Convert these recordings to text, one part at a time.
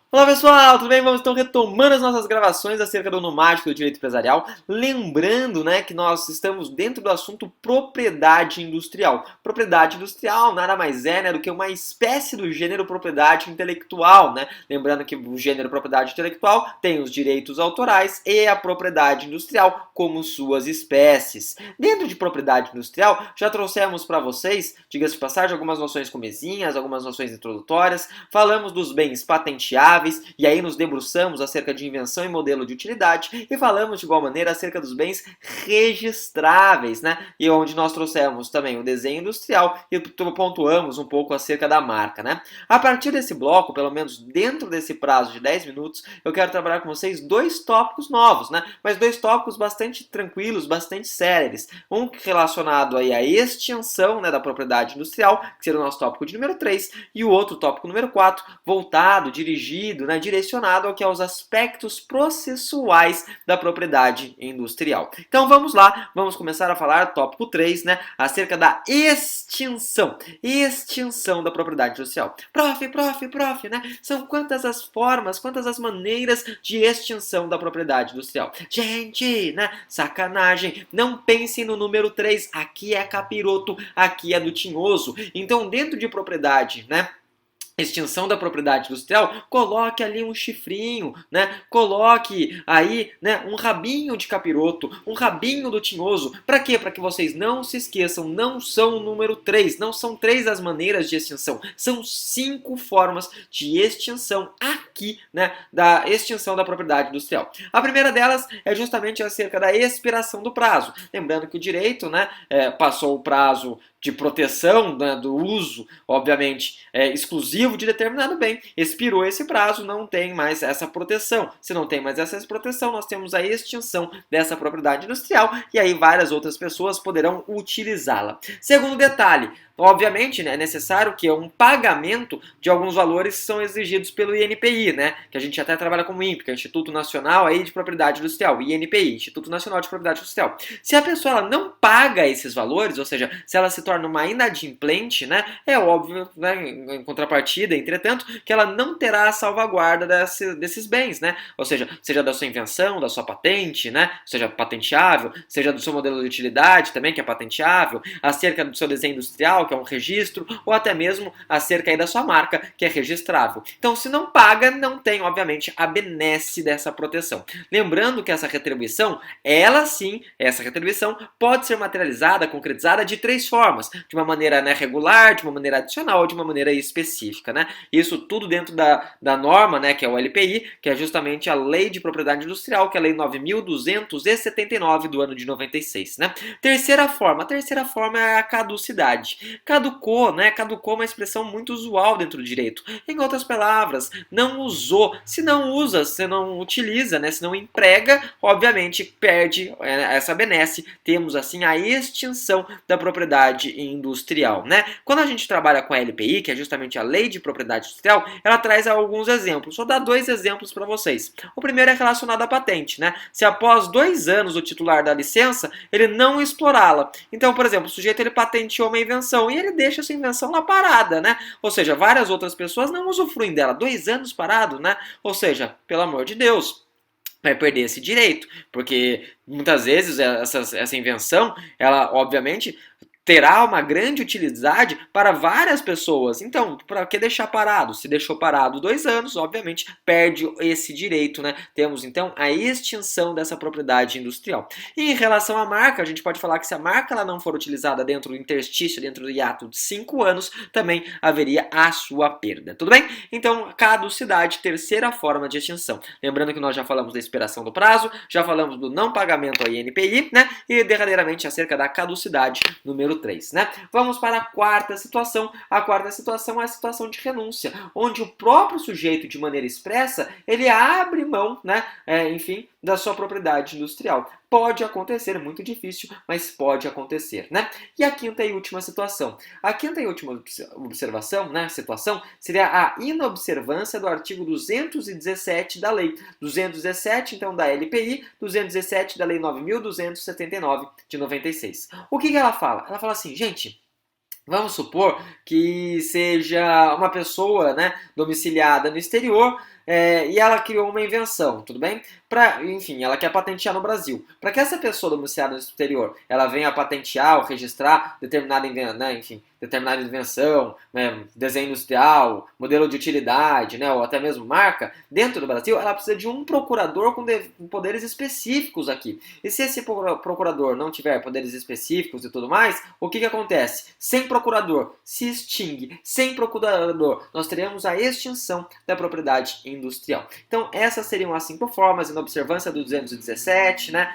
Olá pessoal, tudo bem? Vamos então retomando as nossas gravações acerca do nomádico do direito empresarial. Lembrando, que nós estamos dentro do assunto propriedade industrial. Propriedade industrial nada mais é, do que uma espécie do gênero propriedade intelectual, Lembrando que o gênero propriedade intelectual tem os direitos autorais e a propriedade industrial como suas espécies. Dentro de propriedade industrial, já trouxemos para vocês, diga-se de passagem, algumas noções comezinhas, algumas noções introdutórias. Falamos dos bens patenteáveis, e aí nos debruçamos acerca de invenção e modelo de utilidade, e falamos de igual maneira acerca dos bens registráveis, E onde nós trouxemos também o desenho industrial e pontuamos um pouco acerca da marca, A partir desse bloco, pelo menos dentro desse prazo de 10 minutos, eu quero trabalhar com vocês dois tópicos novos, Mas dois tópicos bastante tranquilos, bastante céleres. Um relacionado aí à extinção, da propriedade industrial, que seria o nosso tópico de número 3, e o outro tópico número 4, voltado, dirigido, direcionado ao que é os aspectos processuais da propriedade industrial. Então vamos lá, vamos começar a falar, tópico 3, acerca da extinção da propriedade industrial. Prof, são quantas as formas, quantas as maneiras de extinção da propriedade industrial? Gente, sacanagem, não pensem no número 3, aqui é capiroto, aqui é do tinhoso. Então dentro de propriedade, extinção da propriedade industrial, coloque ali um chifrinho, Coloque aí, um rabinho de capiroto, um rabinho do tinhoso. Para quê? Para que vocês não se esqueçam, não são o número 3, não são 3 as maneiras de extinção, são 5 formas de extinção aqui, da extinção da propriedade industrial. A primeira delas é justamente acerca da expiração do prazo. Lembrando que o direito, passou o prazo de proteção, do uso, obviamente, exclusivo de determinado bem, expirou esse prazo, não tem mais essa proteção. Se não tem mais essa proteção, nós temos a extinção dessa propriedade industrial e aí várias outras pessoas poderão utilizá-la. Segundo detalhe, obviamente, é necessário que um pagamento de alguns valores que são exigidos pelo INPI, que a gente até trabalha como INPI, que é o Instituto Nacional aí de Propriedade Industrial, INPI, Instituto Nacional de Propriedade Industrial. Se a pessoa ela não paga esses valores, ou seja, se ela se torna uma inadimplente, é óbvio, em contrapartida, entretanto, que ela não terá a salvaguarda desses bens, ou seja da sua invenção, da sua patente, seja patenteável, seja do seu modelo de utilidade também, que é patenteável, acerca do seu desenho industrial, que é um registro, ou até mesmo acerca aí da sua marca, que é registrável. Então, se não paga, não tem, obviamente, a benesse dessa proteção. Lembrando que essa retribuição, ela sim, essa retribuição pode ser materializada, concretizada de 3 formas. De uma maneira regular, de uma maneira adicional ou de uma maneira específica. Isso tudo dentro da norma, que é o LPI, que é justamente a Lei de Propriedade Industrial, que é a Lei 9.279 do ano de 96. Terceira forma é a caducidade. Caducou, Caducou é uma expressão muito usual dentro do direito. Em outras palavras, não usou. Se não usa, se não utiliza, se não emprega, obviamente perde essa benesse. Temos assim a extinção da propriedade industrial, Quando a gente trabalha com a LPI, que é justamente a Lei de Propriedade Industrial, ela traz alguns exemplos. Vou dar 2 exemplos para vocês. O primeiro é relacionado à patente, Se após 2 anos o titular da licença, ele não explorá-la. Então, por exemplo, o sujeito ele patenteou uma invenção e ele deixa essa invenção lá parada, Ou seja, várias outras pessoas não usufruem dela. 2 anos parado, Ou seja, pelo amor de Deus, vai perder esse direito, porque muitas vezes essa invenção, ela obviamente terá uma grande utilidade para várias pessoas. Então, para que deixar parado? Se deixou parado 2 anos, obviamente perde esse direito, Temos então a extinção dessa propriedade industrial. E em relação à marca, a gente pode falar que se a marca ela não for utilizada dentro do interstício, dentro do hiato de 5 anos, também haveria a sua perda. Tudo bem? Então, caducidade, terceira forma de extinção. Lembrando que nós já falamos da expiração do prazo, já falamos do não pagamento ao INPI, E derradeiramente acerca da caducidade, número 3, Vamos para a quarta situação. A quarta situação é a situação de renúncia, onde o próprio sujeito, de maneira expressa, ele abre mão, enfim, da sua propriedade industrial. Pode acontecer, muito difícil, mas pode acontecer, E a quinta e última situação. A quinta e última observação, situação, seria a inobservância do artigo 217 da lei. 217, então, da LPI, 217 da lei 9.279 de 96. O que ela fala? Ela fala assim, gente, vamos supor que seja uma pessoa, domiciliada no exterior, e ela criou uma invenção, tudo bem? Enfim, ela quer patentear no Brasil. Para que essa pessoa domiciliada no exterior, ela venha patentear ou registrar determinada invenção, né, desenho industrial, modelo de utilidade, né, ou até mesmo marca, dentro do Brasil, ela precisa de um procurador com poderes específicos aqui. E se esse procurador não tiver poderes específicos e tudo mais, o que acontece? Sem procurador, se extingue. Sem procurador, nós teremos a extinção da propriedade industrial. Então, essas seriam as 5 formas, na observância do 217, né,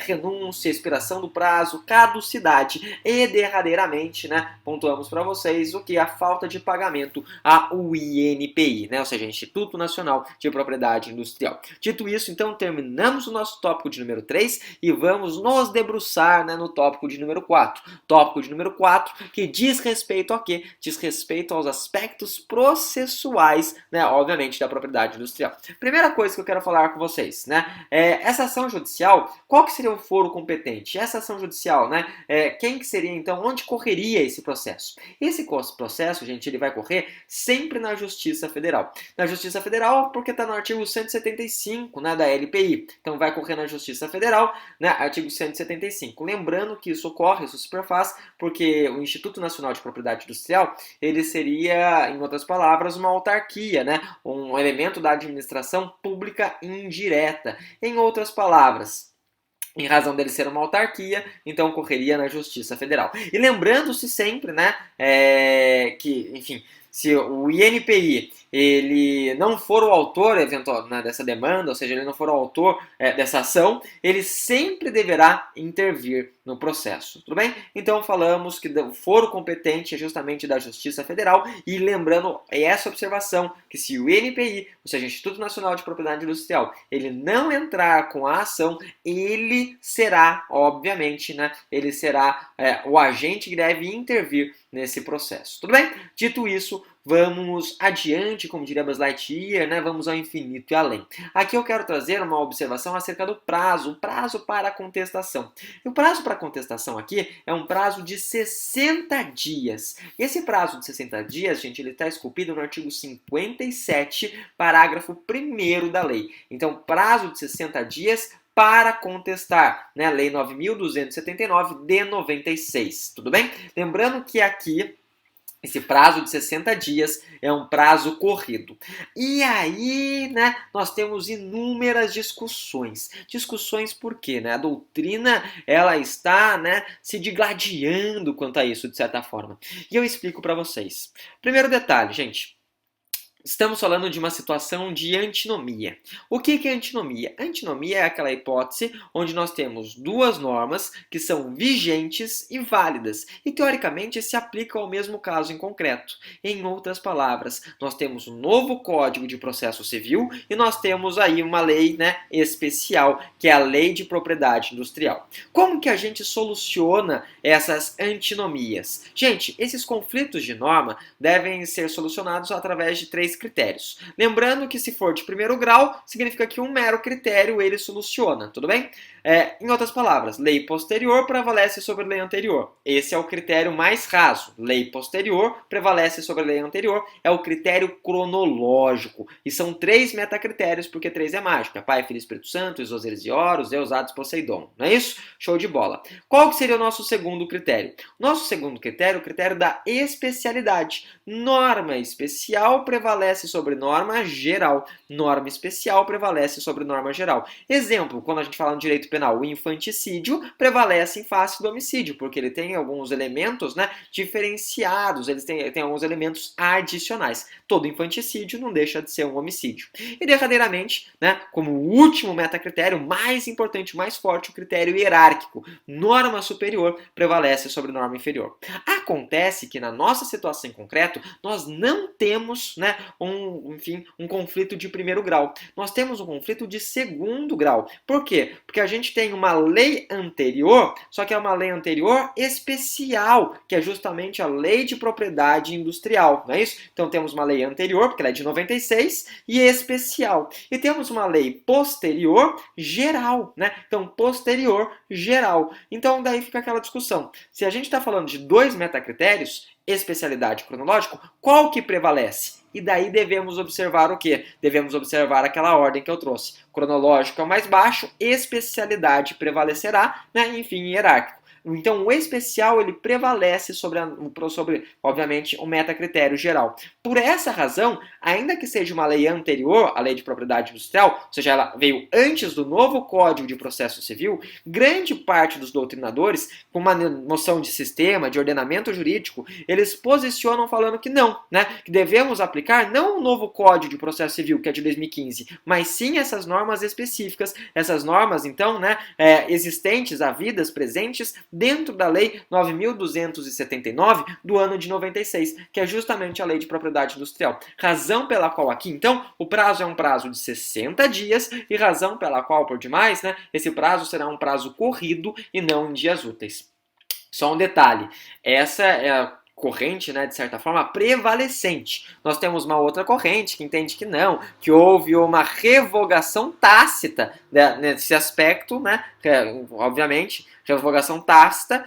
renúncia, expiração do prazo, caducidade e, derradeiramente, né, pontuamos para vocês o que? A falta de pagamento ao INPI, né, ou seja, Instituto Nacional de Propriedade Industrial. Dito isso, então, terminamos o nosso tópico de número 3 e vamos nos debruçar, né, no tópico de número 4. Tópico de número 4, que diz respeito a quê? Diz respeito aos aspectos processuais, né, obviamente, da propriedade industrial. Primeira coisa que eu quero falar com vocês, né, essa ação judicial, qual que seria o foro competente? Essa ação judicial, né, quem que seria, então, onde correria esse processo? Esse processo, gente, ele vai correr sempre na Justiça Federal. Na Justiça Federal, porque está no artigo 175, né, da LPI. Então, vai correr na Justiça Federal, né, artigo 175. Lembrando que isso ocorre, isso se perfaz, porque o Instituto Nacional de Propriedade Industrial, ele seria, em outras palavras, uma autarquia, né, um elemento da administração pública indireta. Em outras palavras, em razão dele ser uma autarquia, então correria na Justiça Federal. E lembrando-se sempre, né, que, enfim, se o INPI ele não for o autor eventual, né, dessa demanda, ou seja, ele não for o autor dessa ação, ele sempre deverá intervir no processo, tudo bem? Então falamos que o foro competente é justamente da Justiça Federal e lembrando essa observação, que se o INPI, ou seja, Instituto Nacional de Propriedade Industrial, ele não entrar com a ação, ele será, obviamente, né, ele será o agente que deve intervir nesse processo, tudo bem? Dito isso, vamos adiante, como diria Buzz Lightyear, né? Vamos ao infinito e além. Aqui eu quero trazer uma observação acerca do prazo, o prazo para a contestação. E o prazo para a contestação aqui é um prazo de 60 dias. Esse prazo de 60 dias, gente, ele está esculpido no artigo 57, parágrafo 1º da lei. Então, prazo de 60 dias para contestar, né? Lei 9.279 de 96, tudo bem? Lembrando que aqui esse prazo de 60 dias é um prazo corrido. E aí, né, nós temos inúmeras discussões. Discussões por quê? Né? A doutrina, ela está, né, se digladiando quanto a isso, de certa forma. E eu explico para vocês. Primeiro detalhe, gente. Estamos falando de uma situação de antinomia. O que é antinomia? Antinomia é aquela hipótese onde nós temos duas normas que são vigentes e válidas e, teoricamente, se aplicam ao mesmo caso em concreto. Em outras palavras, nós temos um novo Código de Processo Civil e nós temos aí uma lei, né, especial, que é a Lei de Propriedade Industrial. Como que a gente soluciona essas antinomias? Gente, esses conflitos de norma devem ser solucionados através de 3 critérios. Lembrando que se for de primeiro grau, significa que um mero critério ele soluciona, tudo bem? Em outras palavras, lei posterior prevalece sobre lei anterior. Esse é o critério mais raso. Lei posterior prevalece sobre lei anterior, é o critério cronológico. E são 3 metacritérios, porque 3 é mágico. É Pai, Filho e Espírito Santo, Isoseres e Horus, Deus, Atos, Poseidon. Não é isso? Show de bola. Qual que seria o nosso segundo critério? Nosso segundo critério é o critério da especialidade. Norma especial prevalece sobre norma geral. Norma especial prevalece sobre norma geral. Exemplo, quando a gente fala no direito penal, o infanticídio prevalece em face do homicídio, porque ele tem alguns elementos, né, diferenciados, eles têm alguns elementos adicionais. Todo infanticídio não deixa de ser um homicídio. E derradeiramente, né, como último metacritério, mais importante, mais forte, o critério hierárquico. Norma superior prevalece sobre norma inferior. Acontece que na nossa situação em concreto, nós não temos, né, um conflito de primeiro grau. Nós temos um conflito de segundo grau. Por quê? Porque a gente tem uma lei anterior, só que é uma lei anterior especial, que é justamente a Lei de Propriedade Industrial, não é isso? Então temos uma lei anterior, porque ela é de 96, e especial. E temos uma lei posterior geral, né? Então posterior geral. Então daí fica aquela discussão. Se a gente está falando de 2 metacritérios, especialidade e cronológico, qual que prevalece? e daí devemos observar o quê? Devemos observar aquela ordem que eu trouxe. Cronológico é o mais baixo, especialidade prevalecerá, né? Enfim, hierárquico. Então, o especial ele prevalece sobre, obviamente, o metacritério geral. Por essa razão, ainda que seja uma lei anterior à lei de propriedade industrial, ou seja, ela veio antes do novo Código de Processo Civil, grande parte dos doutrinadores, com uma noção de sistema, de ordenamento jurídico, eles posicionam falando que não, né? Que devemos aplicar não o novo Código de Processo Civil, que é de 2015, mas sim essas normas específicas, essas normas, então, né, existentes, havidas, presentes, dentro da Lei 9.279 do ano de 96, que é justamente a Lei de Propriedade Industrial. Razão pela qual aqui, então, o prazo é um prazo de 60 dias e razão pela qual, por demais, né, esse prazo será um prazo corrido e não em dias úteis. Só um detalhe, essa é a corrente, né, de certa forma, prevalecente. Nós temos uma outra corrente que entende que não, que houve uma revogação tácita nesse aspecto, né, obviamente, revogação tácita,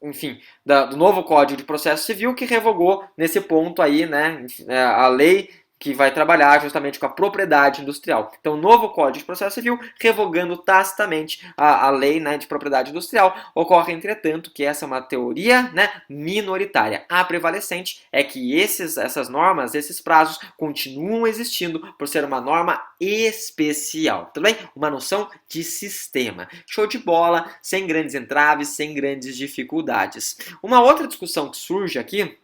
enfim, do novo Código de Processo Civil que revogou nesse ponto aí, né, a lei que vai trabalhar justamente com a propriedade industrial. Então, o novo Código de Processo Civil, revogando tacitamente a lei, né, de propriedade industrial, ocorre, entretanto, que essa é uma teoria, né, minoritária. A prevalecente é que essas normas, esses prazos, continuam existindo por ser uma norma especial, tudo bem? Uma noção de sistema. Show de bola, sem grandes entraves, sem grandes dificuldades. Uma outra discussão que surge aqui,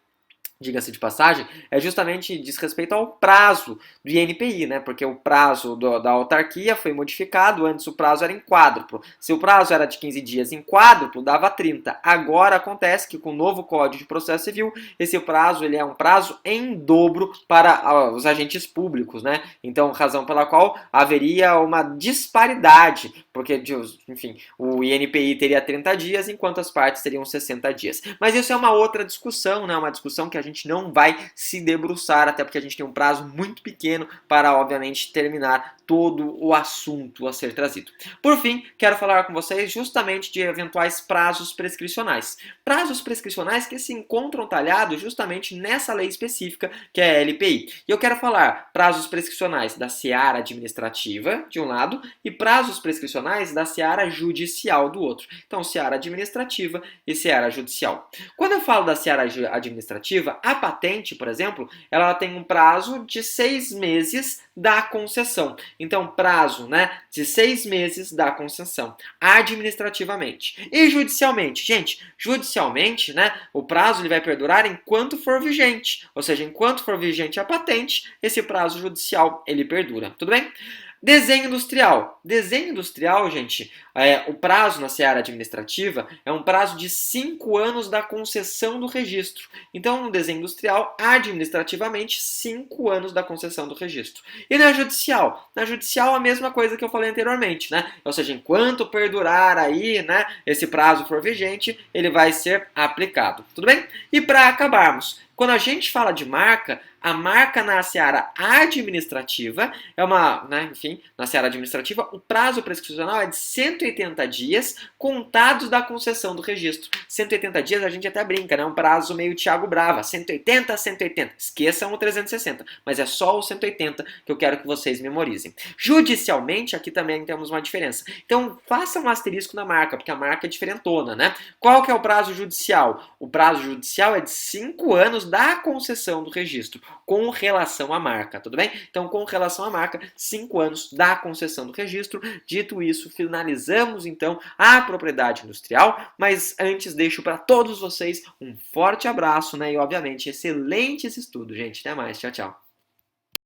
diga-se de passagem, é justamente diz respeito ao prazo do INPI, né? Porque o prazo da autarquia foi modificado, antes o prazo era em quádruplo. Se o prazo era de 15 dias em quádruplo, dava 30. Agora acontece que com o novo Código de Processo Civil, esse prazo ele é um prazo em dobro para os agentes públicos, né? Então, razão pela qual haveria uma disparidade, porque, enfim, o INPI teria 30 dias, enquanto as partes teriam 60 dias. Mas isso é uma outra discussão, né? Uma discussão que a gente não vai se debruçar, até porque a gente tem um prazo muito pequeno para, obviamente, terminar todo o assunto a ser trazido. Por fim, quero falar com vocês justamente de eventuais prazos prescricionais. Prazos prescricionais que se encontram talhados justamente nessa lei específica, que é a LPI. E eu quero falar prazos prescricionais da seara administrativa, de um lado, e prazos prescricionais da seara judicial, do outro. Então, seara administrativa e seara judicial. Quando eu falo da seara administrativa, a patente, por exemplo, ela tem um prazo de 6 meses da concessão. Então, prazo, né, de 6 meses da concessão, administrativamente. E judicialmente? Gente, judicialmente, né, o prazo ele vai perdurar enquanto for vigente. Ou seja, enquanto for vigente a patente, esse prazo judicial ele perdura. Tudo bem? Desenho industrial. Desenho industrial, gente, o prazo na seara administrativa é um prazo de 5 anos da concessão do registro. Então, no desenho industrial, administrativamente, 5 anos da concessão do registro. E na judicial? Na judicial, a mesma coisa que eu falei anteriormente, né? Ou seja, enquanto perdurar aí, né, esse prazo for vigente, ele vai ser aplicado. Tudo bem? E para acabarmos, quando a gente fala de marca, a marca na seara administrativa é enfim, na seara administrativa, o prazo prescricional é de 180 dias contados da concessão do registro. 180 dias a gente até brinca, né? Um prazo meio Thiago Brava, 180 a 180. Esqueçam o 360, mas é só o 180 que eu quero que vocês memorizem. Judicialmente, aqui também temos uma diferença. Então, faça um asterisco na marca, porque a marca é diferentona, né? Qual que é o prazo judicial? O prazo judicial é de 5 anos da concessão do registro, com relação à marca, tudo bem? Então, com relação à marca, 5 anos da concessão do registro. Dito isso, finalizamos então a propriedade industrial, mas antes deixo para todos vocês um forte abraço, né? E obviamente, excelentes estudos, gente. Até mais, tchau, tchau.